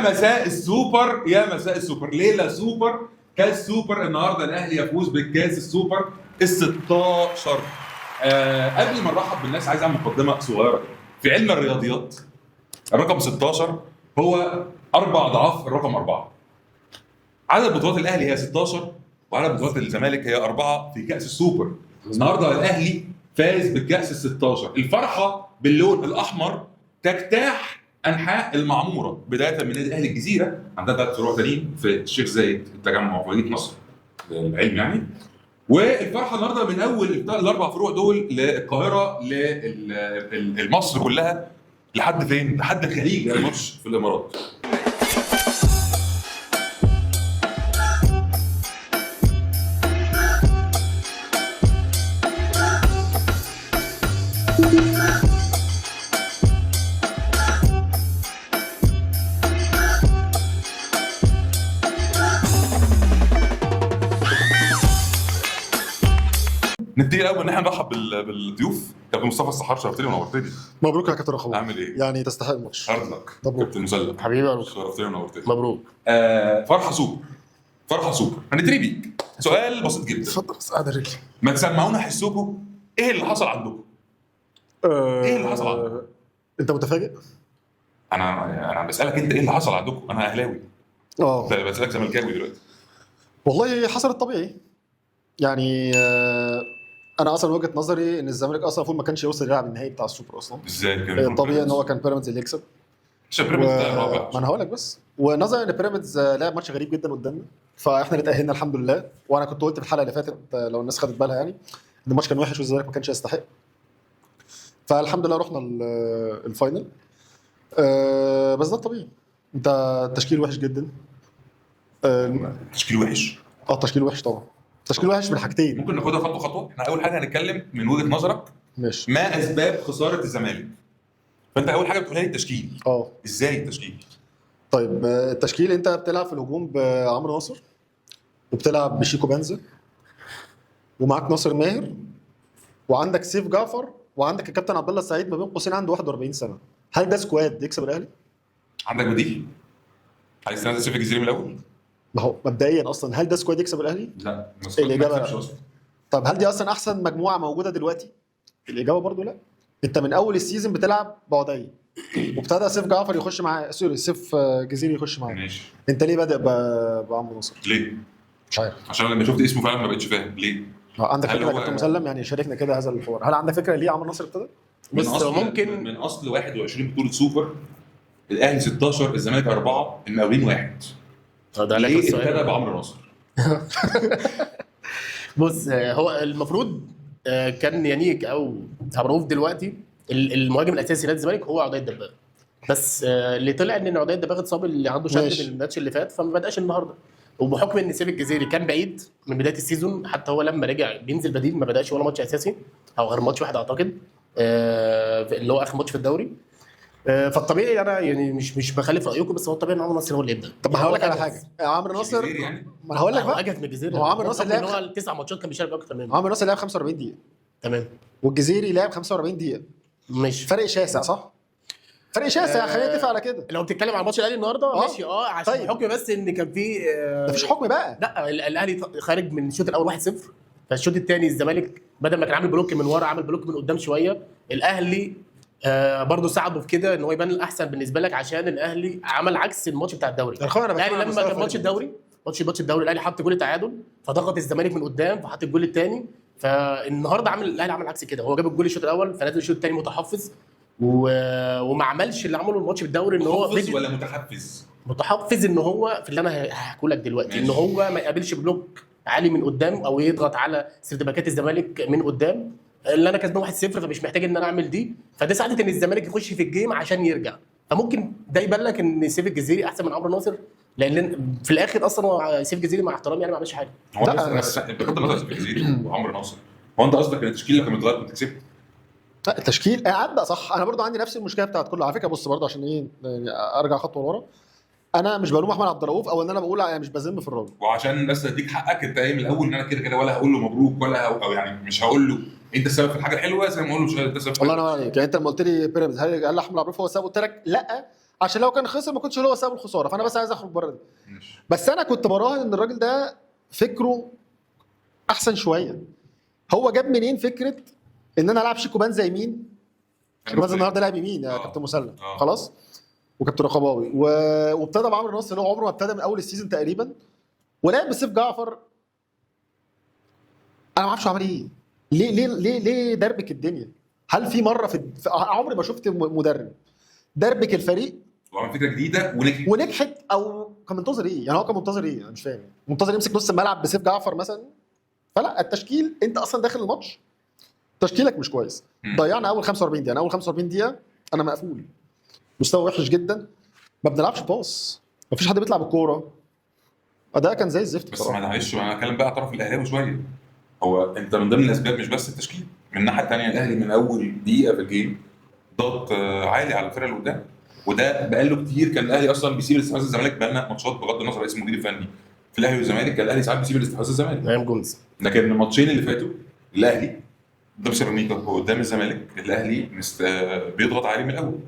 يا مساء السوبر، يا مساء السوبر، ليله سوبر، كاس سوبر. النهارده الاهلي يفوز بالكاس السوبر ال16. قبل ما نرحب بالناس عايز اعمل مقدمه صغيره. في علم الرياضيات الرقم 16 هو 4 اضعاف الرقم 4. عدد بطولات الاهلي هي 16 وعدد بطولات الزمالك هي 4 في كاس السوبر. النهارده الاهلي فاز بالكاس ال16. الفرحه باللون الاحمر تجتاح انحاء المعموره، بدايه من نادي اهلي الجزيره، عندنا 3 فروع تانيين في الشيخ زايد التجمع في مدينه نصر العلم يعني. والفرحه النهارده من اول ال4 فروع دول للقاهره لمصر كلها لحد فين؟ لحد الخليج، الماتش في الامارات. نبتدي الاول ان احنا نرحب بالضيوف. كابتن مصطفى السحار، شرفتني ونورتني. مبروك يا كابتن رخوان. عامل ايه؟ يعني تستحق الماتش. هارد لك. مبروك. كابتن مسلم حبيبي يا شرفتني ونورتني. مبروك. فرحه سوبر، فرحه سوبر. هنبتدي بيك سؤال بسيط جدا. اتفضل بس قاعد رجلي. ما تسمعونا حسكم ايه اللي حصل عندكم؟ ايه اللي حصل عندكم؟ انت متفاجئ؟ انا بسالك انت ايه اللي حصل عندكم؟ انا اهلاوي. انت بسالك زملكاوي دلوقتي. والله حصل الطبيعي. يعني انا اصلا وجهه نظري ان الزمالك اصلا المفروض ما كانش يوصل يلعب النهائي بتاع السوبر اصلا. ازاي كده؟ الطبيعي ان هو كان بيراميدز اللي يكسب. مش بيراميدز ده الرابع. ما انا هقول لك بس، ونظرا ان بيراميدز لعب ماتش غريب جدا قدامنا، فاحنا اللي تاهلنا الحمد لله. وانا كنت قلت في الحلقه اللي فاتت لو الناس خدت بالها يعني ان الماتش كان وحش والزمالك ما كانش يستحق، فالحمد لله رحنا الفاينل. بس ده الطبيعي. انت التشكيل وحش جدا. تشكيل وحش. التشكيل وحش طبعا. التشكيل وحش من حاجتين. ممكن ناخدها خطوه خطوه. احنا اول حاجه هنتكلم من وجهه نظرك ماشي. ما اسباب خساره الزمالك. فانت اول حاجه بتقولها لي التشكيل. ازاي التشكيل؟ طيب التشكيل انت بتلعب في الهجوم بعمرو ناصر، وبتلعب بشيكو بنزا، ومعاك ناصر ماهر، وعندك سيف جعفر، وعندك الكابتن عبد الله السعيد ما بين قوسين عنده 41 سنه. هل ده سكواد يكسب الاهلي؟ عندك بديل؟ عايز تنزل سيف الجزيري من الاول؟ ما هو مبدئيا اصلا هل ده سكواد يكسب الاهلي؟ لا. الإجابة طب هل دي اصلا احسن مجموعه موجوده دلوقتي؟ الاجابه برضو لا. انت من اول السيزون بتلعب بعدي، وابتدى سيف جعفر يخش معاه، سيف جزيري يخش معاه. ماشي. انت ليه بادئ بعمرو ناصر؟ ليه؟ مش عارف. عشان لما شفت اسمه فعلا ما بقتش فاهم ليه. عندك فكره يا كابتن مسلم؟ يعني شاركنا كده هذا الحوار. هل عندك فكره ليه عمرو ناصر ابتدى؟ بس ممكن من اصل 21 بطوله سوبر، الاهلي 16، الزمالك 4، المقاولين 1. ده ليه ابتدى بعمرو ناصر؟ بص، هو المفروض كان يانيك او هبروف دلوقتي المهاجم الاساسي لنادي الزمالك هو عدي الدباغ، بس اللي طلع ان عدي الدباغ اتصاب، اللي عنده شد من الماتش اللي فات، فما بداش النهارده. وبحكم ان سيف الجزيري كان بعيد من بدايه السيزون، حتى هو لما رجع بينزل بديل، ما بداش ولا ماتش اساسي او غير ماتش واحد اعتقد، اللي هو اخر ماتش في الدوري. فالطبيعي انا يعني مش بخالف رايكم، بس هو الطبيعي ان عمرو ناصر هو اللي يبدا. طب ما هقول لك على حاجه، عمرو ناصر يعني. ما انا هقول لك بقى، اجت من الجزيره. هو عمرو ناصر لعب ان هو 9 ماتشات كان بيشارك اكتر منه. عمرو ناصر لعب 45 دقيقه تمام، والجزيري لعب 45 دقيقه. ماشي، فرق شاسع صح؟ فرق شاسع. خلينا نتفق على كده. لو بتتكلم عن ماتش الاهلي النهارده ماشي. عشان طيب. حكم بس ان كان في مفيش حكم بقى. لا، الاهلي خارج من الشوط الاول 1-0، فالشوط الثاني الزمالك بدل ما كان عامل بلوك من ورا عامل بلوك من قدام شويه. الاهلي برضه ساعده في كده ان هو يبان الاحسن بالنسبه لك، عشان الاهلي عمل عكس الماتش بتاع الدوري. الاهلي لما كان ماتش الدوري الاهلي حط جول تعادل، فضغط الزمالك من قدام فحط الجول الثاني. فالنهارده الاهلي عمل عكس كده، هو جاب الجول الشوط الاول فنزل الشوط الثاني متحفظ وما عملش اللي عمله الماتش بالدوري، ان هو متحفظ ولا متحفز؟ متحفز ان هو في اللي انا هحكوا لك دلوقتي، ان هو ما يقابلش بلوك عالي من قدام او يضغط على سيرتباكات الزمالك من قدام، اللي انا كسبان 1-0 فمش محتاج ان انا اعمل دي. فده ساعدت ان الزمالك يخش في الجيم عشان يرجع. فممكن ده يبان لك ان سيف الجزيري احسن من عمرو ناصر، لان في الاخر اصلا هو سيف الجزيري مع احترامي يعني ما عملش حاجه. هو بس بغض النظر سيف الجزيري وعمرو ناصر، هو انت قصدك ان التشكيل لما اتغير كنت كسبت؟ لا التشكيل عدى صح. انا برضو عندي نفس المشكله بتاعت كله على فكره. بص برضو عشان ايه يعني ارجع خطوه لورا، انا مش بلوم احمد عبد الرؤوف او ان انا بقول انا مش بذم في الراجل، وعشان بس اديك حقك انت من الاول ان انا كده ولا هقول له مبروك ولا او يعني مش هقول له انت السبب في الحاجه الحلوه زي ما اقول له انت السبب. الله ينور عليك. يعني انت لما قلت لي بيراميدز هل احمد عبد الرؤوف هو السبب؟ قلت لك لا، عشان لو كان خسر ما كنتش هو سبب الخساره، فانا بس عايز اخرج بره دي. ماشي. بس انا كنت براهن ان الراجل ده فكره احسن شويه. هو جاب منين فكره ان انا العب شيكو بان زي مين؟ شيكو بان النهارده لعب يمين يا كابتن مسلم خلاص، وكابتن رقباوي وابتدى بعمرو ناصر اللي هو عمره ما ابتدى من اول السيزون تقريبا، ولعب بسيف جعفر. انا ما اعرفش عمل ايه، ليه دربك الدنيا؟ هل في مره عمري ما شفت مدرب دربك الفريق وعمل فكره جديده ونجحت، او كان منتظر ايه؟ يعني هو كان منتظر ايه؟ انا مش فاهم. منتظر يمسك نص الملعب بسيف جعفر مثلا؟ فلا، التشكيل انت اصلا داخل الماتش تشكيلك مش كويس. ضيعنا اول 45 دقيقه، اول 45 دقيقه انا مقفول، مستوى وحش جدا، ما بنلعبش باص، ما فيش حد بيطلع بالكوره، اداء كان زي الزفت بس معلش انا هتكلم بقى طرف الاهلاوي شويه. هو انت من ضمن الاسباب مش بس التشكيل، من الناحيه الثانيه الاهلي من اول دقيقه في الجيم ضغط عالي على الفرقه اللي قدام، وده بقاله كتير. كان الاهلي اصلا بيسيب الاستحواذ الزمالك، بقالنا ماتشات بغض النظر اسم المدير الفني في الاهلي والزمالك، كان الاهلي ساعات بيسيب الاستحواذ الزمالك ايام جونز. لكن الماتشين اللي فاتوا الاهلي قدام سيراميكا وقدام الزمالك الاهلي بيضغط عليه من الاول،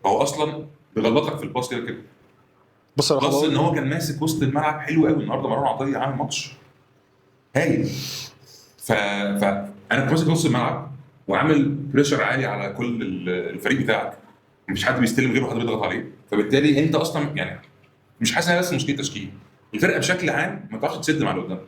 هو اصلا بيغلطك في الباص كده. بص ان هو كان ماسك وسط الملعب حلو قوي النهارده، مروان عطيه عامل ماتش هايل. فانا كنت ماسك نص الملعب وعامل بريشر عالي على كل الفريق بتاعك، مفيش حد بيستلم غيره، حد بيضغط عليه، فبالتالي انت اصلا يعني مش حاسس ان بس مشكله تشكيل الفرقه بشكل عام، ما تعرفش تسد مع اللي قدام.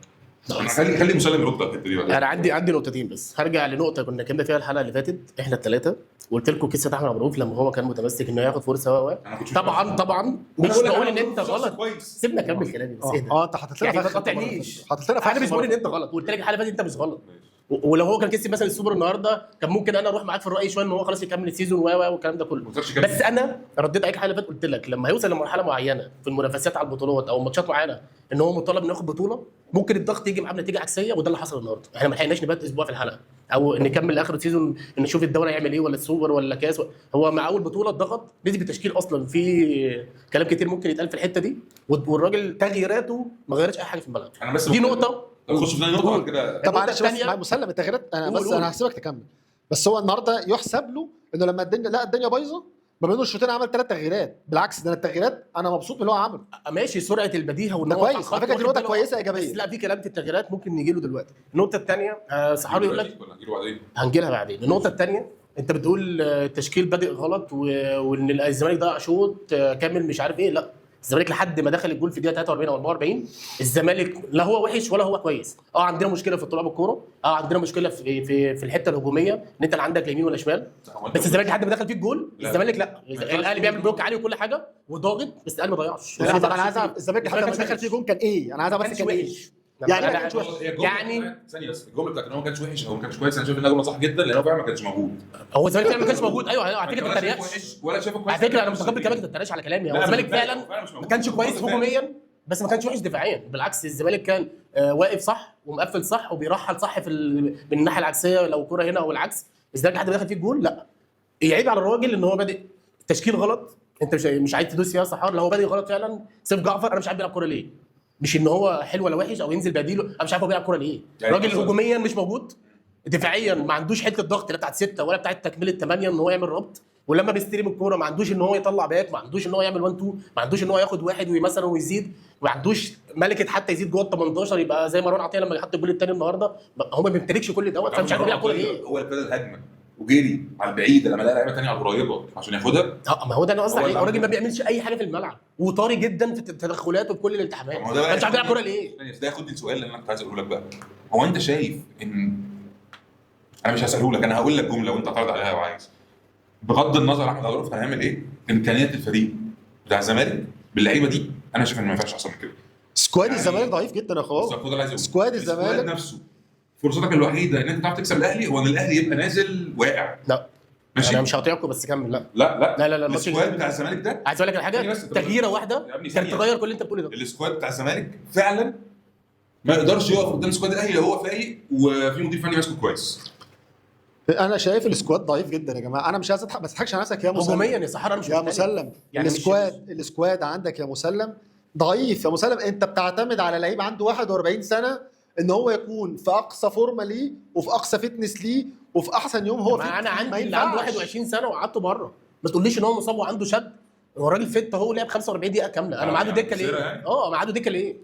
خلي مسلم يرد على الحته دي بقى. انا عندي نقطتين بس، هرجع لنقطه كنا اتكلمنا فيها الحلقه اللي فاتت احنا الثلاثه، وقلت لكم قصه احمد عبد لما هو كان متمسك انه ياخد فرصه. طبعا مش بقول ان انت غلط، سيبنا اكمل كلامي بس. اهدى انت حطيت لنا ما تقاطعنيش، حطيت لنا انا مش بقول ان انت غلط، قلت لك الحلقه اللي فاتت انت مش غلط. ولو هو كان كسب مثلا السوبر النهارده كان ممكن انا اروح معاك في الراي شويه ان هو خلاص يكمل السيزون والكلام ده كله. بس انا رديت عليك الحلقه اللي فاتت قلت لك لما هيوصل لمرحله معينه في المنافسات على البطولات او ماتشات معينه ان هو مطالب انه ياخد بطوله، ممكن الضغط يجي معاه بنتيجه عكسيه، وده اللي حصل النهارده. احنا ما لحقناش نبات اسبوع في الحلقه او نكمل اخر السيزون نشوف الدوري هيعمل ايه ولا السوبر ولا كاس. هو مع اول بطوله ضغط، نسبه التشكيل اصلا في كلام كتير ممكن يتقال في الحته دي، والراجل تغييراته ما غيرتش اي حاجه في الملعب. انا بس دي نقطه. نخش في نقطه كده. طبعا مع مسلم التغييرات، انا هسيبك تكمل. بس هو النهارده يحسب له انه لما الدنيا بايظه ما بين الشوطين عمل 3 تغييرات، بالعكس ده التغييرات انا مبسوط من اللي هو عمله. ماشي، سرعه البديهه وان هو كويس على فكره، دي نقطه كويسه ايجابيه. بس لا، في كلام في التغييرات ممكن نيجي له دلوقتي. النقطه الثانيه صحاري يقول لك هنجي لها بعدين. النقطه الثانيه انت بتقول التشكيل بادئ غلط وان الزمالك ضيع شوط كامل مش عارف ايه. لا، الزمالك لحد ما دخل الجول في الدقيقه 43 او 44 الزمالك لا هو وحش ولا هو كويس. عندنا مشكله في الطلوع بالكوره، عندنا مشكله في الحته الهجوميه ان انت لا عندك يمين ولا شمال. بس الزمالك لحد ما دخل فيه الجول الزمالك لا، الاهلي بيعمل بلوك عالي وكل حاجه وضاغط، بس الاهلي ما ضيعش. انا عايز اعرف الزمالك لحد ما دخل فيه جول كان ايه؟ انا عايز اعرف بس كان ايه يعني. ما كانش وحش يعني ثانيه بس، الجمله بتاعت ان هو ما كانش وحش او ما كانش كويس، انا شايف انها جمله صح جدا لان هو فعلا ما كانش موجود. هو الزمالك فعلا ما كانش موجود. ايوه على فكره ما تتريقش ولا شايفه كويس. على فكره انا متقبل كلامك، ما تتريقش على كلامي. هو الزمالك فعلا ما كانش كويس هجوميا بس ما كانش وحش دفاعيا. بالعكس الزمالك كان واقف صح ومقفل صح وبيرحل صح من الناحيه العكسيه لو كوره هنا او العكس. الزمالك لحد ما دخل فيه الجول لا، يعيب على الراجل ان هو بادئ التشكيل غلط. انت مش عايز تدوس فيها صحار، لو هو بادئ غلط فعلا. سيف جعفر انا مش عارف بيلعب كوره ليه، مش ان هو حلو ولا وحش او ينزل بديله، انا مش عارف هو بيلعب كوره ليه. راجل هجوميا مش موجود، دفاعيا ما عندوش حته الضغط لا بتاعت 6 ولا بتاعت تكمله 8 ان هو يعمل ربط، ولما بيستلم الكوره ما عندوش ان هو يطلع باك، ما عندوش ان هو يعمل 1 2، ما عندوش ان هو ياخد واحد ومثلا ويزيد، ما عندوش ملكه حتى يزيد جوه ال 18 يبقى زي مروان عطيه لما يحط الجول الثاني النهارده. هو ما بيمتلكش كل دوت، فمش عارف بيلعب كوره ليه. هو ابتدى الهجمه وجري على البعيده لما لقى لعيبه ثانيه على القريبه عشان ياخدها. ما هو ده انا قصدي عليه. الراجل ما بيعملش اي حاجه في الملعب وطاري جدا في تدخلاته في كل الالتحامات. مش عارف بيلعب كوره ليه. ده ياخدني السؤال اللي انا كنت عايز اقوله لك بقى. هو انت شايف ان انا مش هساله لك، انا هقول لك جمله وانت تعرض عليها لو عايز. بغض النظر احمد عبد الرؤوف هيعمل ايه، امكانيات الفريق بتاع الزمالك باللعيبه دي انا شايف ان ما ينفعش احسن من كده. سكواد الزمالك ضعيف جدا يا اخويا. سكواد الزمالك نفسه فرصتك الوحيده ان انت تعرف تكسب الاهلي هو ان الاهلي يبقى نازل واقع. لا ماشي، انا مش هقاطعكم بس كمل. لا السكواد بتاع الزمالك ده عايز اقول لك على حاجه، تغييره واحده كانت تغير كل اللي انت بتقوله ده. السكواد بتاع الزمالك فعلا ما يقدرش يقف قدام سكواد الاهلي لو هو فايق وفي مدير فني ماسكه كويس. انا شايف السكواد ضعيف جدا يا جماعه. انا مش عايز اضحك، ما تضحكش على نفسك يا مسلم. هجوميا يا صحراء مش يا مسلم يعني السكواد عندك يا مسلم ضعيف. يا مسلم انت بتعتمد على لعيب عنده 41 سنه ان هو يكون في اقصى فورمه ليه وفي اقصى فتنس ليه وفي احسن يوم هو فيه. انا عندي اللي عنده 21 سنه وقعدته بره، ما تقوليش ان هو مصاب وعنده شد هو الراجل فت، هو لعب 45 دقيقه كامله. انا معاده دكه ليه؟ يعني. معاده دكه ليه؟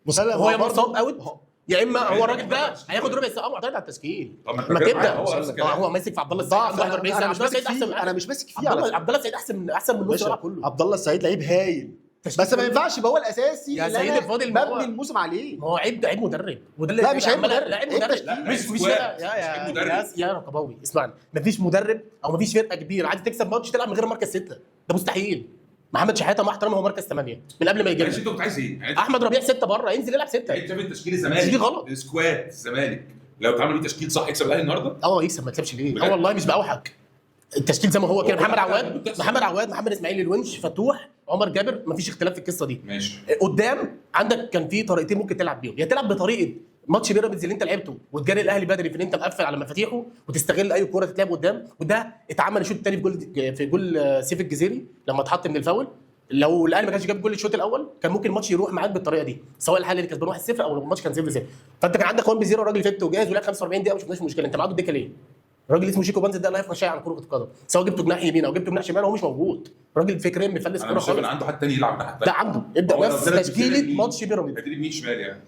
مسلم هو يا برضه- مصاب اوت يا اما هو الراجل ده هياخد ربع ساعه معتمد على التشكيل. طب ما تبدا هو هو ماسك في عبد الله السعيد عنده 41 سنه، مش ماسك احسن. انا مش ماسك فيه على عبد الله السعيد احسن من نص الملعب كله. عبد الله السعيد لعيب هايل، بس ما ينفعش يبقى هو الاساسي يا اللي سيد أنا الفاضل، ما هو- ببني الموسم عليه. ما هو عيب مدرب. لا، مش عيب مدرب، لا عيب عيب مدرب. تشكيل. مش سكواد. يا مش مدرب. يا رقباوي اسمعني، مفيش مدرب او مفيش فرقه كبيره عايز تكسب ماتش تلعب من غير مركز 6. ده مستحيل. محمد شحاته مع احترامي هو مركز 8 من قبل ما يجي ماشي، لنا. انت كنت عايز ايه؟ يعني احمد ربيع 6 بره، ينزل يلعب 6. انت شايف التشكيل الزمالك دي غلط. السكواد الزمالك لو اتعمل بيه تشكيل صح يكسب الاهلي النهارده؟ يكسب، ما تكسبش ليه؟ بجد؟ والله مش بأوحك. التشكيل زي ما هو كده، هو محمد كده عواد بتحصل. محمد اسماعيل الونش، فتوح، عمر جابر، مفيش اختلاف في القصه دي. ماشي. قدام عندك كان في طريقتين ممكن تلعب بيهم، يا تلعب بطريقه ماتش بيراميدز اللي انت لعبته وتجاري الاهلي بدري في ان انت مقفل على مفاتيحه وتستغل اي كوره تتلعب قدام، وده اتعمل الشوط الثاني في جول سيف الجزيري لما اتحط من الفاول. لو الاهلي ما كانش جاب جول الشوط الاول كان ممكن الماتش يروح معاك بالطريقه دي، سواء الاهلي اللي كسبان 1-0 او الماتش كان 0-0. فانت كان عندك 1-0 راجل فت وجاهز ولعب 45 دقيقه، مش شفناش مشكله. انت معاه الدكه ليه؟ الراجل اسمه شيكو بانز ده لا يفقه شيء عن كره القدم، سواء جبته جناح يمين او جبته جناح شمال هو مش موجود. راجل فكريا مفلس انا كوره مش شايف ان خالص. عنده حد تاني يلعب ناحيه ده عنده ابدا هو نفس لو ضرب تشكيله بالشمال ماتش بيراميدز. هتجيب مين شمال يعني؟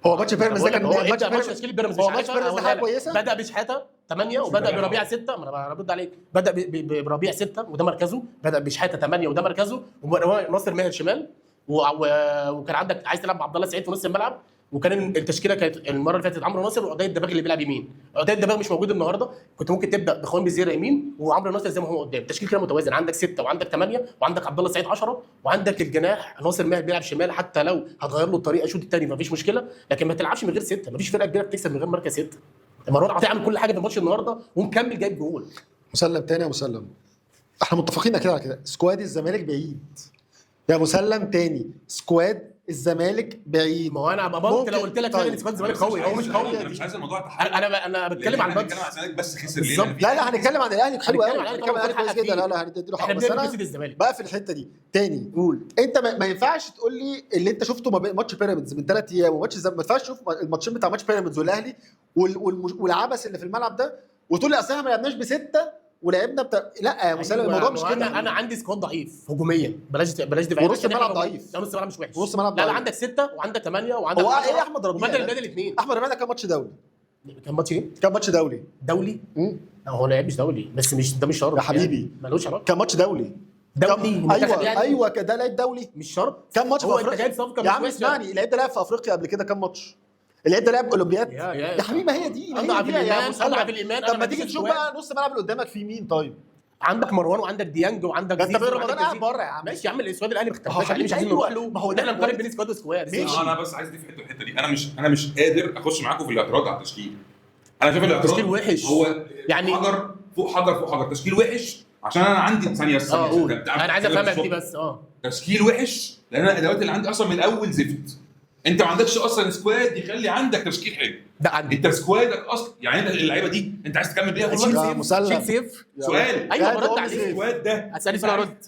هو ماتش بيراميدز ده كان هو ماتش ابدا ماتش بيراميدز. تشكيل بيراميدز هو مش ماتش عارف بيراميدز أقولها حاجه لك. كويسه. بدا بشحاته 8 وبدا بربيع 6. ما انا برد عليك، بدا بربيع 6 وده مركزه، بدا بشحاته 8 وده مركزه، وناصر ماهر شمال، وكان عندك عايز تلعب عبد الله السعيد في نص الملعب، وكان التشكيله كانت المره اللي فاتت عمرو ناصر وعدي الدباغ اللي بيلعب يمين. عدي الدباغ مش موجود النهارده، كنت ممكن تبدا بخوان بزيره يمين وعمرو ناصر زي ما هو قدام. تشكيل كده متوازن، عندك 6 وعندك 8 وعندك عبد الله السعيد 10 وعندك الجناح ناصر ماهر بيلعب شمال، حتى لو هتغير له الطريقه الشوط الثاني مفيش مشكله، لكن ما تلعبش من غير 6. مفيش فرقه كبيره بتكسب من غير مركز 6. المرات عطيه عامل كل حاجه في الماتش النهارده ومكمل جايب جول. مسلم تاني يا مسلم، احنا متفقين كده على كده. سكواد الزمالك بعيد يا مسلم تاني، سكواد الزمالك بعيد. ما هو انا بموت لو قلت لك طيب. ان سكواد الزمالك قوي، هو مش قوي. انا مش عايز الموضوع تحقق. انا بتكلم عن الماتش. بنتكلم عن الزمالك بس خسر ليه؟ بالظبط. لا لا، هنتكلم عن الاهلي حلو قوي، هنتكلم عن هنتكلم عن الاهلي كويس الأهلي. جدا. لا لا هنديله حقه، احنا بس بنبدا انا بقصه الزمالك بقى في الحته دي تاني. قول. انت ما ينفعش تقول لي اللي انت شفته ما بين ماتش بيراميدز من 3 ايام وماتش ما ينفعش تشوف الماتشين بتاع ماتش بيراميدز والاهلي والعبث اللي في الملعب ده وتقول لي اصل احنا ما لعبناش بسته ولعبنا لا يا مسلم، الموضوع مش كده. انا عندي سكواد ضعيف هجوميا، بلاش دفاعيا. ونص الملعب ضعيف. لا نص الملعب مش وحش. ونص الملعب لا ضعيف. عندك 6 وعندك 8 وعندك هو 10 ايه احمد ربيع وبدل ده؟ البدل اثنين. احمد ربيع ده كان ماتش دولي. كان ماتش ايه؟ كان ماتش دولي. دولي؟ لا هو لعب مش دولي، بس مش ده مش شرط يا حبيبي. يعني. ملوش علاقه. كان ماتش دولي. دولي منتخب ايوه يعني. ايوه ده لعيب دولي. مش شرط. كان ماتش في هو انت افريقيا. جايب صفقه يا عم مش وحشة. اسمعني، اللعيب ده لعب في افريقيا قبل كده كام ماتش؟ اللعيب ده لعب اولمبياد. يا حبيبي، ما هي دي اضعف يا الايمان، مسلم. اضعف الايمان. طب أنا ما بديك تيجي تشوف السؤال. بقى نص الملعب اللي قدامك في مين طيب؟ عندك مروان وعندك ديانج وعندك ده انت زيزو بين وعندك رمضان قاعد يزيد. بره يا عم. ماشي يا عم، الاسواد الاهلي ما ما هو اختلفناش عليه، مش عايزين حبيبي، نروح له. ما هو احنا ده بنقارن كويس. بين سكواد وسكواد. ماشي. انا بس عايز دي في الحته دي. انا مش قادر اخش معاكم في الاعتراض على التشكيل. انا شايف الاعتراض تشكيل وحش. هو يعني- حجر فوق حجر فوق حجر. تشكيل وحش عشان انا عندي ثانيه بس. قول. انا عايز افهمك دي بس. تشكيل وحش لان انا الادوات اللي عندي اصلا من الاول زفت. انت ما عندكش اصلا سكواد يخلي عندك تشكيل حلو. ده عندي. انت سكوادك اصلا يعني انت اللعيبه دي انت عايز تكمل بيها شيل والله. يا مسلم. سيف. شيل سيف. سؤال. ايوه يا برد ده عليه. السكواد ده اسالني سؤال ارد.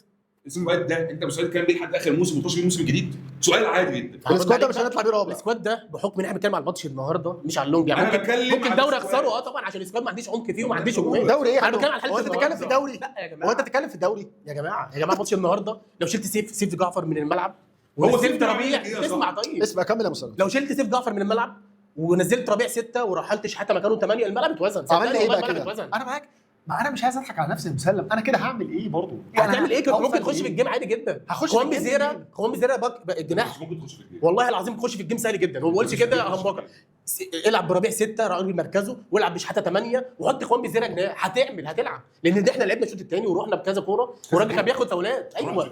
السكواد ده انت مستعد تكمل بيه لحد اخر موسم وتخش بيه الموسم الجديد؟ سؤال عادي جدا. السكواد ده مش هنطلع بيه رابع. السكواد ده بحكم ان احنا بنتكلم على الماتش النهارده مش على اللونج يعني. أنا بتكلم ممكن على دوري السكواد. اخسره طبعا عشان السكواد ما عنديش عمق فيه وما عنديش هجوميه. دوري ايه؟ انا بتكلم على حاله هو انت بتتكلم في الدوري؟ لا يا جماعه. هو انت بتتكلم في الدوري؟ يا جماعه ماتش النهارده لو شلت سيف جعفر من الملعب هو ونزلت سيف ربيع. إيه يا اسمع صاحبي؟ طيب، اسمع كمل يا مسلم. لو شلت سيف جعفر من الملعب ونزلت ربيع 6 ورحلت شحاته مكانه 8 الملعب اتوزن. عملنا ايه بقى الملعب كده؟ اتوزن. انا معاك. ما انا مش عايز اضحك على نفسي يا مسلم، انا كده هعمل ايه برضه؟ هتعمل ايه؟ كنت ممكن تخش في الجيم عادي جدا. هخش خوان في الجيم بزيرة منين؟ خوان بزيرة الجناح. مش ممكن تخش في الجيم. والله العظيم تخش في الجيم سهل جدا. هو ما بيقولش كده همبكر. العب بربيع 6 راجل مركزه والعب بشحاته 8 وحط خوان بزيرة جناح. هتلعب لان ده احنا لعبنا الشوط الثاني ورحنا بكذا كوره والراجل كان بياخد فاولات. ايوه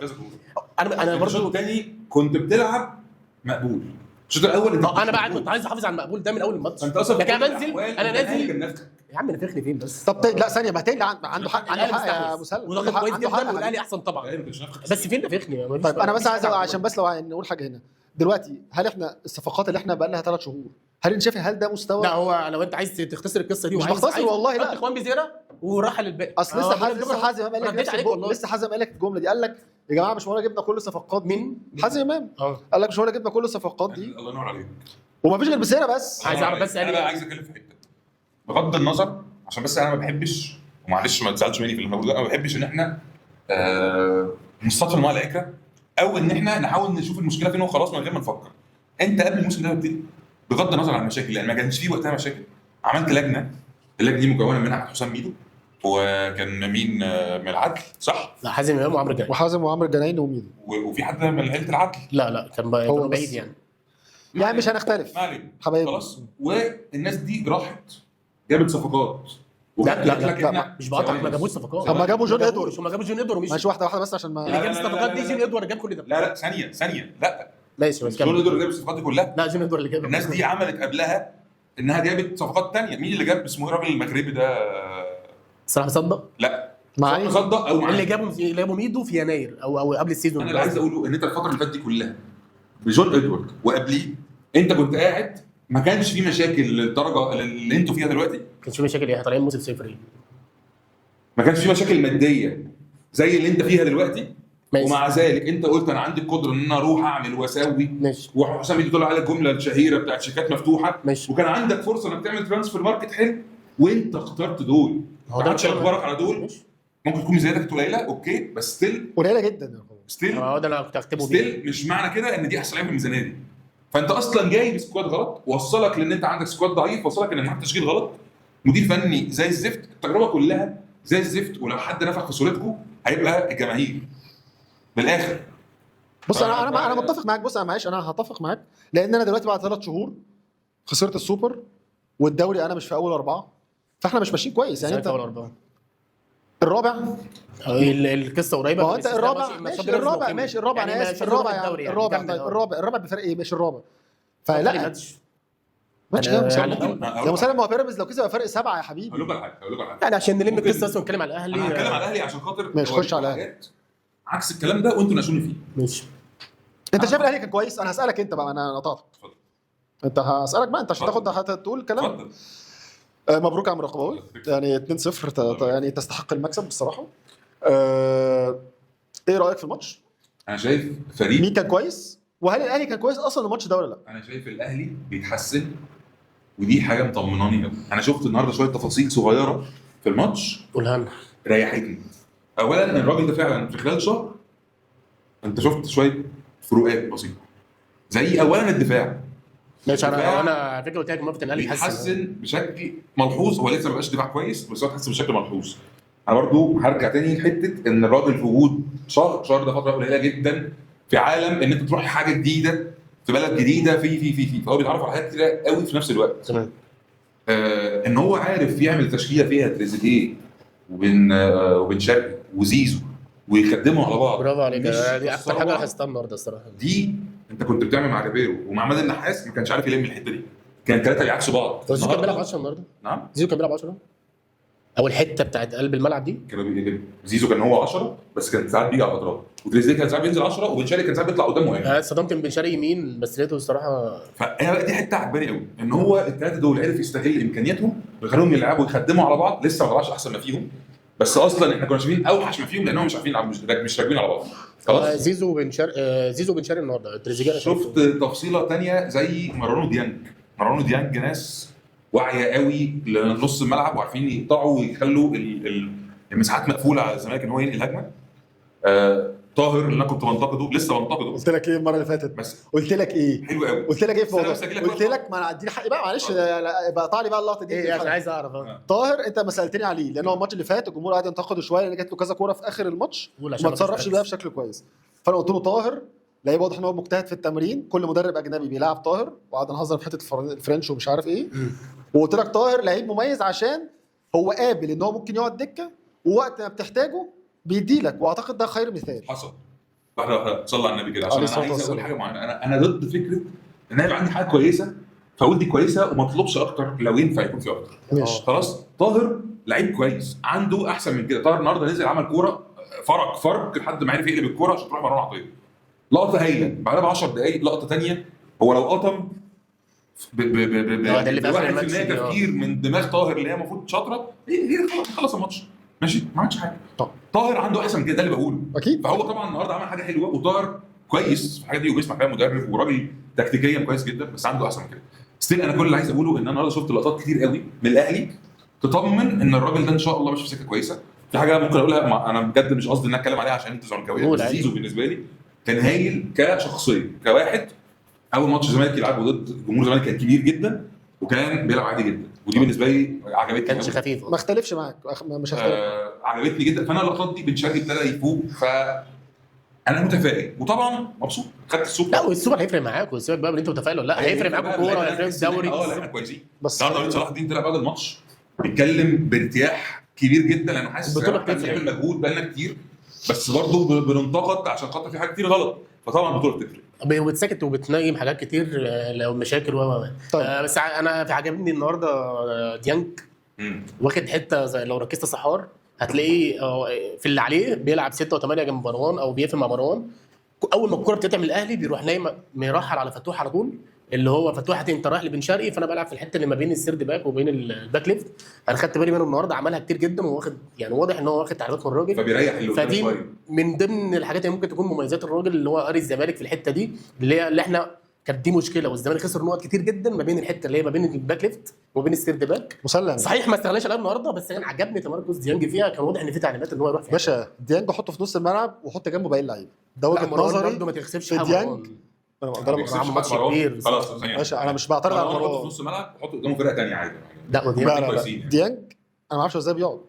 انا الشوط برضو الثاني كنت بتلعب مقبول. الشوط الاول انت انا بقى كنت عايز احافظ على المقبول ده من اول الماتش. انت اصلا لكن في كل بنزل الأحوال انا أنت الأهلي نازل كان نفسك. يا عم نفخني فين بس. طب لا ثانيه، ما تاني عنده حق يا مسلم. وضغط كويس عنده جدا حق. والاهلي احسن طبعا. الأهلي ما كانش نفخك. بس فين نفخني؟ طيب انا بس عايز عشان بس لو نقول حاجه هنا دلوقتي، هل احنا الصفقات اللي احنا بقى لها 3 شهور هل انت شايف هل ده مستوى؟ لا هو لو انت عايز تختصر القصه دي مش وعايز بختصر والله، لا. حط اخوان بزيرة وراح للباقي. اصل لسه حازم امام قال لك رديت عليك والله. لسه حازم قال لك الجمله دي، قال لك يا جماعه مش معقوله جبنا كل الصفقات دي. مين؟ حازم امام قال لك مش معقوله جبنا كل الصفقات دي الله ينور عليك. ومفيش غير بسيره بس. عايز اعرف بس انا يعني بقى عايز اتكلم في حته بغض النظر عشان بس انا ما بحبش ومعلش ما تزعلش مني في اللي انا بقوله ده. انا ما بحبش ان احنا نصطدم مع العكره او ان احنا نحاول نشوف المشكله فين وخلاص من غير ما نفكر. انت قبل الموسم ده بتبتدي بغض النظر عن المشاكل لان ما كانش فيه وقتها مشاكل، عملت لجنه، اللجنه دي مكونه من احمد حسام ميدو وكان مين من العدل صح؟ لا حازم امام وعمرو جاي. وحازم وعمرو الجنايني وميدو. وفي حد من عيله العدل؟ لا كان هو كان بعيد بس. يعني. يعني مش هنختلف ما علينا حبايبي. خلاص. والناس دي راحت جابت صفقات لا مش بقطعك، ما جابوش صفقات. طب ما جابوا جون ادوارد. ما جابوش جون ادوارد ومشي. ماشي واحده بس عشان ما اللي جاب لا، لا، لا، الصفقات لا، دي لا. جون ادوارد جاب كل ده. لا ثانيه لا ماشي بس جون كمل. ادوارد جاب الصفقات دي كلها. لا جون ادوارد اللي جاب. الناس دي عملت قبلها انها جابت صفقات تانية. مين اللي جاب اسمه ايه الراجل المغربي ده؟ صلاح مصدق لا معايا صدق او اللي جابوا ميدو في يناير او قبل السيزون. انا اللي عايز اقوله ان انت الفتره اللي فاتت دي كلها بجون ادوارد وقبليه انت كنت قاعد ما كانش في مشاكل للدرجه اللي انتوا فيها دلوقتي. ما كانش في مشاكل ايه؟ طالعين موسم صفر. ما كانش في مشاكل ماديه زي اللي انت فيها دلوقتي. ماشي. ومع ذلك انت قلت انا عندي القدره ان انا اروح اعمل واسوي. ماشي وحسام يجي طلع على الجمله الشهيره بتاعت شيكات مفتوحه. ماشي. وكان عندك فرصه انك تعمل ترانسفير ماركت حلو وانت اخترت دول. هو ده ما عادش الكلام. اخبارك على دول. ماشي. ممكن تكون ميزانيتك قليله اوكي بس ستيل قليله جدا. هو ده انا كنت هكتبه بيه. ستيل مش معنى كده ان دي احسن لعيبه في الميزانيه دي. فانت اصلا جايب سكواد غلط وصلك لان انت عندك سكواد ضعيف، وصلك ان معاك تشغيل غلط، مدير فني زي الزفت، التجربه كلها زي الزفت. ولو حد نفخ في صورتكم هيبقى الجماهير بالاخر. بص انا متفق معاك. بص انا معلش انا هتفق معاك لان انا دلوقتي بعد 3 شهور خسرت السوبر والدوري انا مش في اول 4 فاحنا مش ماشيين كويس يعني. انت الرابع القصه قريبه. ما هو انت الرابع ماشي الرابع انا اسف الرابع بفرق ايه؟ مش الرابع فلا ماتش يا مسلم. هو بيراميدز لو كسب فرق 7 يا حبيبي. هقول لك على حاجه يعني عشان نلم القصه بس ونتكلم على الاهلي. انا هتكلم على الاهلي عشان خاطر ماشي خش على الاهلي عكس الكلام ده وانتوا ناقشوني فيه. ماشي. انت شايف الاهلي كان كويس؟ انا هسالك انت بقى، انا قطعتك. انت هسالك بقى انت عشان تقول الكلام. اتفضل. مبروك يا عم رقباوي يعني 2-0 يعني تستحق المكسب بصراحه. ايه رايك في الماتش؟ انا شايف فريق مين كان كويس؟ وهل الاهلي كان كويس اصلا الماتش ده ولا لا؟ انا شايف الاهلي بيتحسن ودي حاجه مطمناني قوي. انا شفت النهارده شويه تفاصيل صغيره في الماتش قولها لنا. ريحتني. اولا الراجل ده فعلا في خلال شهر انت شفت شويه فروقات بسيطه زي اولا الدفاع. ماشي. انا على فكره قلت لك موافق ان الاهلي بيتحسن بشكل ملحوظ. هو لسه ما بقاش دفاع كويس بس هو اتحسن بشكل ملحوظ. انا برضو هرجع تاني لحته ان الراجل في وجود شهر ده فتره قليله جدا في عالم ان انت تروح حاجه جديده في بلد جديده في فهو بيتعرف على حاجات كتير قوي في نفس الوقت. تمام. ان هو عارف يعمل تشكيله فيها تريزيجيه وبن شرقي وزيزو ويخدموا على بعض. برافو عليك. دي اكتر حاجه لاحظتها النهارده الصراحه. دي انت كنت بتعمل مع ريبيرو ومع عماد النحاس ما كانش عارف يلم الحته دي. كان 3 بيعكسوا بعض. زيزو كان بيلعب 10 النهارده. نعم زيزو كان بيلعب 10 او الحته بتاعت قلب الملعب دي. زيزو كان هو 10 بس كان ساعات بيجي على الاطراف وتريزيجيه كان ساعات بينزل 10 وبن شرقي كان ساعات بيطلع قدام مهاجم. انا اتصدمت من بن شرقي يمين بس لقيته الصراحه. فهي دي حته عجباني قوي ان هو الثلاثه دول عرف يستغل امكانياتهم ويخليهم يلعبوا ويخدموا على بعض. لسه ما طلعش احسن ما فيهم بس اصلا احنا كنا شايفين اوحش ما فيهم لانهم مش عارفين يلعبوا مش راكبين على بعض. خلاص. زيزو وبن شرقي النهارده تريزيجيه. شفت تفصيله ثانيه زي مارونو ديانج ناس واعيه قوي لنص الملعب وعارفين يقطعوا ويخلوا المساحات مقفوله على الزمالك ان هو ينقل هجمه. طاهر اللي انا كنت بنتقده لسه بنتقده. قلت لك ايه المره اللي فاتت؟ بس قلت لك ايه؟ حلو قوي. قلت لك ايه في موضوع؟ قلت لك ما انا اديني حقي بقى معلش بقى طالع بقى اللقطه دي. ايه عشان عايز اعرف. طاهر انت ما سالتني عليه لان هو الماتش اللي فات الجمهور قاعد ينتقده شويه لان جات له كذا كوره في اخر الماتش وما تصرفش بيها بشكل كويس. فانا قلت له طاهر لعيب واضح ان هو مجتهد في التمرين. كل مدرب اجنبي بيلعب طاهر وقعد نهزر في حته الفرنش ومش عارف ايه. وقلت لك طاهر لعيب مميز عشان هو قابل ان هو ممكن يقعد دكه ووقت ما بتحتاجه بيديلك. واعتقد ده خير مثال. حصل. واحده صلى على النبي كده عشان انا عايز اقول حاجه معينه. انا ضد فكره ان انا يبقى عندي حاجه كويسه فاقول دي كويسه وما اطلبش اكتر لو ينفع يكون في اكتر. ماشي. خلاص. طاهر لعيب كويس عنده احسن من كده. طاهر النهارده نزل عمل كوره فرق لحد ما عرف يقلب الكوره عشان تروح مروان عطيه. لقطه هايله بعدها ب 10 دقائق لقطه ثانيه هو لو قطم ده اللي في اخر الماتش تفكير من دماغ طاهر اللي هي المفروض شاطره هي خلص الماتش ماشي ما عملش حاجه. طاهر عنده احسن من كده ده اللي بقوله اكيد. فهو طبعا النهارده عمل حاجه حلوه وطاهر كويس في الحاجه دي وبيسمع كلام مدرب وراجل تكتيكيا كويس جدا بس عنده احسن من كده. ستيل انا كل اللي عايز اقوله ان انا النهارده شفت لقطات كتير قوي من الاهلي تطمن ان الراجل ده ان شاء الله ماشي في سكه كويسه. في حاجه ممكن اقولها انا بجد مش قصدي ان انا اتكلم عليها عشان انت زملكاويه، قول بس عادي. زيزو بالنسبه لي كان هايل كشخصيه كواحد. اول ماتش الزمالك يلعبه ضد جمهور الزمالك كان كبير جدا وكان بيلعب عادي جدا، ودي بالنسبه لي عجبتني. كانش أوي. خفيف. ما اختلفش معاك، مش هختلف. عجبتني جدا. فانا اللقطات دي بن شرقي ابتدى يفوق، انا متفائل وطبعا مبسوط. خدت السوبر. لا والسوبر هيفرق معاك، وسيبك بقى من انت متفائل ولا لا، هيفرق معاك الكوره، هيفرق في الدوري. لا احنا كويسين. بس النهارده وليد صلاح الدين طلع بعد الماتش بيتكلم بارتياح كبير جدا، لانه حاسس البطولة ان احنا بتفرق. بنعمل مجهود بقالنا كتير، بس برضه بننتقد عشان خاطر في حاجات كتير غلط. فطبعا البطوله بتفرق. وبتسكت وبتنيم حاجات كتير لو مشاكل طيب. بس انا في عجبني النهارده ديانج واخد حته زي لو ركزت صحار هتلاقيه في اللي عليه بيلعب 6 و8 جنب مروان او بيقفل مع مروان. اول ما الكوره بتتعمل الاهلي بيروح نايم مرحل على فتوح على طول، اللي هو فتوح انت رايح لبن شرقي، فانا بلعب في الحته اللي ما بين السيرد باك وبين الباك ليفت. انا خدت بالي منه النهارده عملها كتير جدا، وواخد يعني واضح ان هو واخد تعليمات من الراجل، فبيريح اللي قدام فدي شويه. من ضمن الحاجات اللي ممكن تكون مميزات الراجل اللي هو قاري الزمالك في الحته دي، اللي احنا كانت دي مشكله، والزمالك خسر نقط كتير جدا ما بين الحته اللي هي ما بين الباك ليفت وما بين السيرد باك. مسلم صحيح ما استغلاش الان النهارده، بس كان عجبني تمركز ديانج فيها، كان واضح ان في تعليمات ان هو يروح فيها. باشا ديانج حطه في نص الملعب وحط جنبه باقي اللعيبه، ده وجهه نظري. برضه ما تخسبش في حاجه ديانج. مروان. انا ما بقدر بيكسبش ماتش حد مروان. كبير. خلاص ثانيه. باشا انا مش بعترض على حطه في مروان. نص الملعب وحط قدامه فرقه ثانيه عادي. لا وديانج لا لا لا كويسين. ديانج انا ما اعرفش ازاي بيقعد.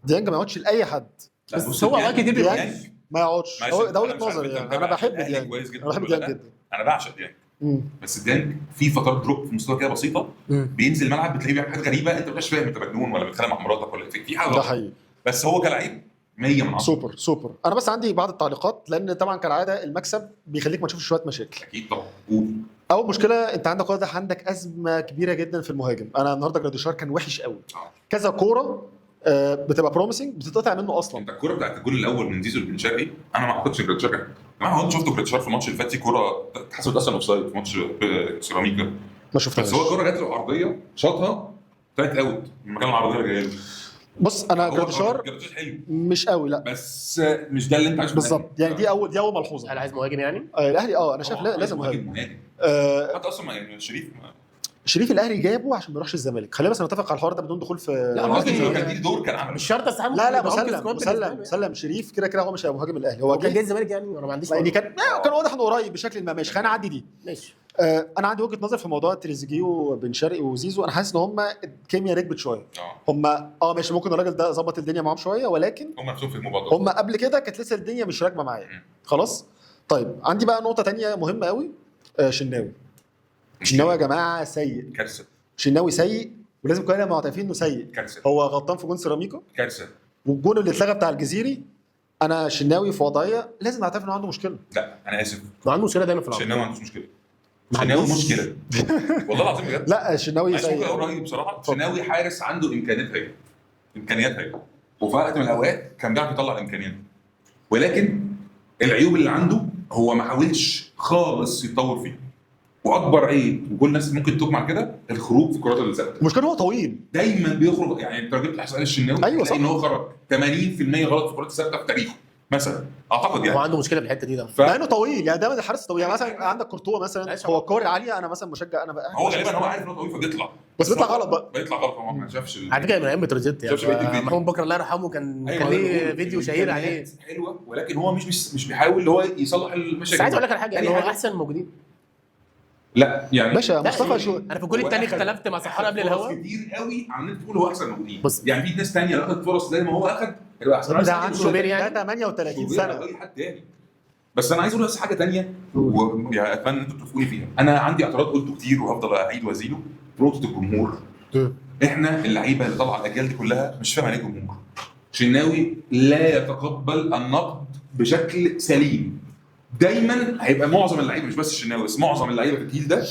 ديانج ما يقعدش لاي حد، لا، بس بص هو ديانج- اوقات كتير بيبقى ديانج- ما يقعدش. معلش، ده وجهه أنا مش عارف نظري أنت يعني. متابع انا بحب الأهلي ديانج، كويس جدا انا بحب ولا ديانج لا؟ جدا. انا بعشق ديانج. بس ديانج في فترات دروب في مستوى كده بسيطه، بينزل الملعب بتلاقيه بيعمل حاجات غريبه انت مش فاهم انت مجنون ولا بتتخانق مع مراتك ولا في حاجه ده غلط. حقيقي. بس هو كلاعب 100 من 10. سوبر سوبر. انا بس عندي بعض التعليقات، لان طبعا كالعاده المكسب بيخليك ما تشوفش شويه مشاكل. اكيد طبعا. قول. اول مشكله انت عندك واضح عندك ازمه كبيره جدا في المهاجم. انا النهارده جراديشار كان وحش قوي، كذا كوره بتبقى بروميسنج بتتقطع منه اصلا. انت الكوره بتاعت الجول الاول من زيزو بن شرقي انا ما اعتقدش جراديشار كان. ما هو انت شفت جراديشار في الماتش اللي فات، في كوره اتحسبت اصلا اوفسايد في ماتش سيراميكا، ما شفتهاش. بس هو الكوره جات له عرضيه شاطها طلعت اوت من مكان العرضيه اللي جايه له. بص انا هو جراديشار حلو مش قوي، لا بس مش ده اللي انت عايزه. بالظبط. يعني دي اول ملحوظه. هل عايز مهاجم يعني؟ الاهلي انا شايف لازم مهاجم. حتى اصلا يعني شريف شريف الاهلي جابه عشان ما يروحش الزمالك. خلينا بس نتفق على الحوار ده بدون دخول في لا، انا قصدي ممكن- لو كان دي دور كان عمل. مش شرط استحمل. لا مسلم شريف كده هو مش مهاجم الاهلي. هو كان جه جاي الزمالك يعني، انا ما عنديش يعني كان واضح انه قريب بشكل ما. ماشي خلينا نعدي دي. ماشي. انا عندي وجهه نظر في موضوع تريزيجيه وبن شرقي وزيزو. انا حاسس ان هم الكيمياء ركبت شويه. هم ماشي ممكن الراجل ده ظبط الدنيا معاهم شويه، ولكن هم نفسهم في المبادره. هم قبل كده كانت لسه الدنيا مش راكبه معايا. خلاص. طيب عندي بقى نقطه تانية مهمه قوي. شناوي يا جماعه سيء. كارثه. شناوي سيء، ولازم كلنا معترفين انه سيء. كارثه. هو غلطان في جون سيراميكا، كارثه. والجون اللي اتلغى بتاع الجزيري. انا شناوي في وضعيه لازم نعترف انه عنده مشكله. لا انا اسف، ما عنده مشكله دايما في العرض. شناوي ما عندوش مشكله. ما شناوي عندوش. مشكله والله العظيم بجد. لا شناوي مش ممكن اقول سيء. رايي بصراحه. شناوي حارس عنده امكانيات هايله وفي وقت من الاوقات كان بيعرف يطلع الامكانيات، ولكن العيوب اللي عنده هو ما حاولش خالص يتطور فيها. واكبر عيب وكل الناس ممكن تجمع كده الخروج في الكرات اللي ثابته. المشكله هو طويل دايما بيخرج. يعني انت جبت احصائيه الشناوي أيوة صح. ان هو خرج 80% غلط في الكرات الثابته في تاريخه مثلا، اعتقد هو يعني. عنده مشكله في الحته دي ده. لانه طويل. يعني دايما الحارس طويل. يعني مثلا عندك كورتوا مثلا، ماشي. هو الكور العاليه انا مثلا مشجع. انا بقى هو غالبا هو عارف ان هو طويل فبيطلع، بس بيطلع غلط بقى. بيطلع غلط. هو ما شافش على فكره من ايام بتروجيت شوفش بقية الفيديو. محمود بكر الله يرحمه كان أيوة، ليه فيديو شهير عليه. الإمكانيات حلوه، ولكن هو مش بيحاول اللي هو يصلح المشاكل. بس عايز اقول لك على حاجه، يعني يعني هو حاجة. احسن موجودين. لا يعني باشا لا، مصطفى شو انا في الجول الثاني اختلفت مع سحار قبل الهوا. كتير قوي عن انت تقول هو احسن موجودين. بص. يعني في ناس ثانيه لو اخذت فرص زي ما هو اخذ يبقى احسن. ده عنده شوبير يعني. 38 سنه سنه. اي حد تاني. بس انا عايز اقول بس حاجه ثانيه ويعني اتمنى ان انتوا توافقوني فيها. انا عندي اعتراض قلته كتير وهفضل اعيد وازيله. نقطه الجمهور. احنا اللعيبه اللي طالعه الاجيال دي كلها مش فاهمه ليه الجمهور. شناوي لا يتقبل النقد بشكل سليم. دايما هيبقى معظم اللعيبه مش بس الشناوي بس معظم اللعيبه في الجيل ده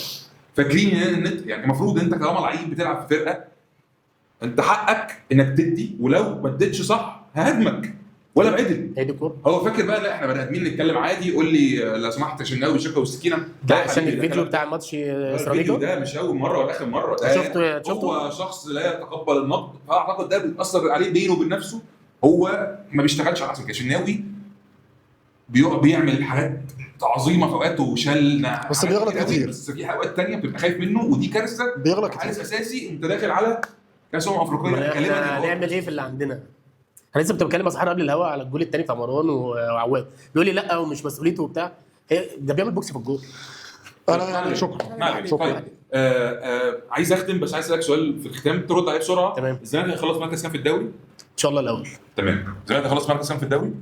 فاكرين ان انت يعني المفروض انت كطالما لعيب بتلعب في فرقه انت حقك انك تدي، ولو ما اديتش صح ههاجمك ولا بعدل. هي دي الكوره. هو فاكر بقى لا احنا بني ادمين نتكلم عادي. يقول لي لو سمحت شناوي شكه والسكينه ده عشان الفيديو بتاع ماتش الفيديو سيراميكا ده مش اول مره ولا اخر مره. ده شفته. هو شخص لا يتقبل النقد، فاعتقد ده بيأثر عليه بينه وبين نفسه. هو ما بيشتغلش على نفسه. كشناوي بيعمل حاجات عظيمه في اوقات وشال بس بيغلط كتير. بس في اوقات ثانيه بتبقى خايف منه ودي كارثه. بيغلط حارس كتير. اساسي انت داخل على كاس افريقيا. احنا هنعمل ايه في اللي عندنا؟ انا لسه كنت بتكلم مع صاحبي قبل الهوا على الجول الثاني بتاع مروان وعواد، بيقول لي لا ومش مسؤوليته وبتاع، ده بيعمل بوكس في الجول. انا يعني شكرا. معلش. شكرا. طيب عايز اختم، بس عايز اسالك سؤال في الختام ترد عليه بسرعه. تمام. الزمالك هيخلص مركز كام في الدوري؟ ان شاء الله الاول. تمام. الزمالك هيخلص مركز كام في الدوري؟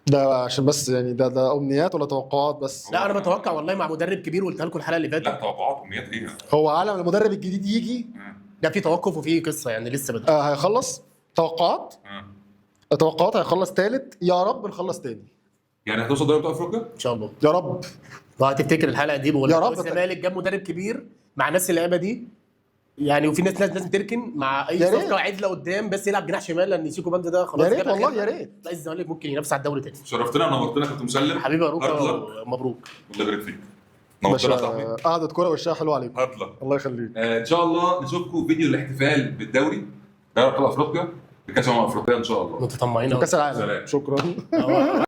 ده عشان بس يعني ده امنيات ولا توقعات بس؟ لا انا بتوقع والله مع مدرب كبير، وقلتها لكم الحلقه اللي لا فاتت. توقعات امنيات ايه؟ هو على ما المدرب الجديد يجي ده في توقف وفي قصه يعني لسه بدأ. هيخلص. توقعات هيخلص ثالث، يا رب نخلص تاني يعني هتوصل دوري ابطال افريقيا؟ ان شاء الله. يا رب. وهتفتكر الحلقه دي بقول يا لك رب. الزمالك جاب مدرب كبير مع ناس اللعيبه دي يعني، وفي ناس لازم تركن مع اي يا ريت. صفقه عدله قدام، بس يلعب جناح شمال لان سيكو باند ده خلاص يا ريت جاب والله، آخرنا. يا ريت. لا الزمالك ممكن ينافس على الدوري تاني. شرفتنا ونورتنا كابتن مسلم. حبيبي يا روكا هارد مبروك. الله يبارك فيك. نورتنا يا صاحبي. قعدة كوره وشها حلو عليكم. هارد لك. الله يخليك. ان شاء الله نشوفكم فيديو الاحتفال بالدوري دوري ابطال افريقيا بكاس افريقيا ان شاء الله. متطمعين أوي. كاس العالم. سلام. شكرا.